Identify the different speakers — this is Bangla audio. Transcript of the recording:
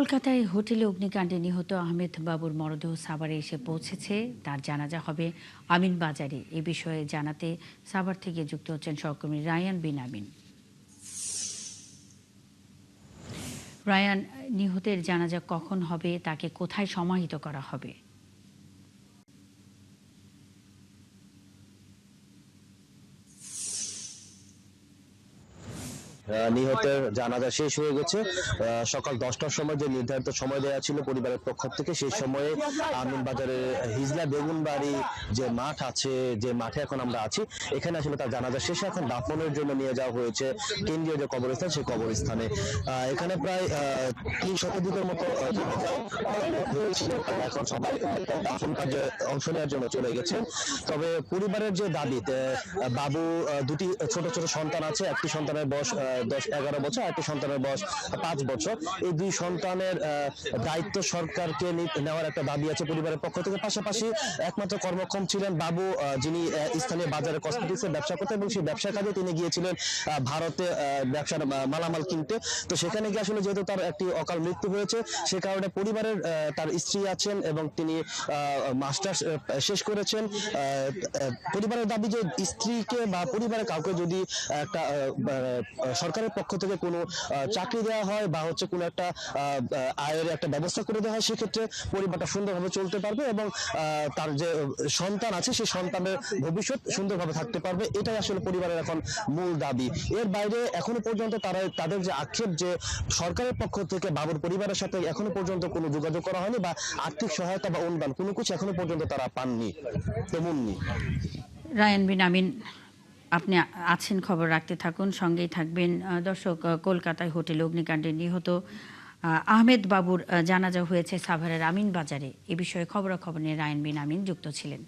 Speaker 1: কলকাতায় হোটেলে অগ্নিকাণ্ডে নিহত আহমেদ বাবুর মরদেহ সাভারে এসে পৌঁছেছে। তার জানাজা হবে আমিন বাজারে। এ বিষয়ে জানাতে সাভার থেকে যুক্ত হচ্ছেন সহকর্মী রায়ান বিন আমিন। রায়ান, নিহতের জানাজা কখন হবে, তাকে কোথায় সমাহিত করা হবে?
Speaker 2: নিহতের জানাজা শেষ হয়ে গেছে। সকাল 10টার সময় যে নির্ধারিত সময় দেওয়া ছিল পরিবারের পক্ষ থেকে, সেই সময়ে আমিন বাজারের হিজলা বেগুনবাড়ি যে মাঠ আছে, যে মাঠে এখন আমরা আছি, এখানে আসলে তার জানাজা শেষে এখন দাফনের জন্য নিয়ে যাওয়া হয়েছে কেন্দ্রীয় যে কবরস্থান, সেই কবরস্থানে। এখানে প্রায় 3 শতাধিকের মতো এখন সবাই দাফন কাজে অংশ নেওয়ার জন্য চলে গেছে। তবে পরিবারের যে দাবি, বাবু দুটি ছোট ছোট সন্তান আছে, একটি সন্তানের বয়স 10-11 বছর, আরেকটি সন্তানের বয়স 5 বছর। এই দুই সন্তানের দায়িত্ব সরকারকে নেওয়ার একটা দাবি আছে পরিবারের পক্ষ থেকে। পাশাপাশি একমাত্র কর্মক্ষম ছিলেন বাবু, যিনি স্থানীয় বাজারে কসমেটিক্সের ব্যবসা করতেন এবং সেই ব্যবসার কাজে তিনি গিয়েছিলেন ভারতে ব্যবসার মালামাল কিনতে। তো সেখানে গিয়ে আসলে যেহেতু তার একটি অকাল মৃত্যু হয়েছে, সে কারণে পরিবারের তার স্ত্রী আছেন এবং তিনি মাস্টার্স শেষ করেছেন। পরিবারের দাবি যে স্ত্রীকে বা পরিবারের কাউকে যদি একটা সরকারের পক্ষ থেকে কোনো চাকরি দেওয়া হয় বা হচ্ছে কোনো একটা আয়ের একটা ব্যবস্থা করে দেওয়া হয়, সেক্ষেত্রে পরিবারটা সুন্দরভাবে চলতে পারবে এবং তার যে সন্তান আছে সেই সন্তানের ভবিষ্যৎ সুন্দরভাবে থাকতে পারবে। এটাই আসলে পরিবারের এখন মূল দাবি। এর বাইরে এখনো পর্যন্ত তাদের যে আক্ষেপ যে সরকারের পক্ষ থেকে বাবুর পরিবারের সাথে এখনো পর্যন্ত কোনো যোগাযোগ করা হয়নি বা আর্থিক সহায়তা বা অনুদান কোনো কিছু এখনো পর্যন্ত তারা পাননি, তেমনই।
Speaker 1: রায়ান বিন আমিন, আপনি আছেন, খবর রাখতে থাকুন, সঙ্গেই থাকবেন। দর্শক, কলকাতায় হোটেল অগ্নিকাণ্ডে নিহত আহমেদ বাবুর জানাজা হয়েছে সাভারের আমিন বাজারে। এ বিষয়ে খবরাখবর নিয়ে রায়ান বিন আমিন যুক্ত ছিলেন।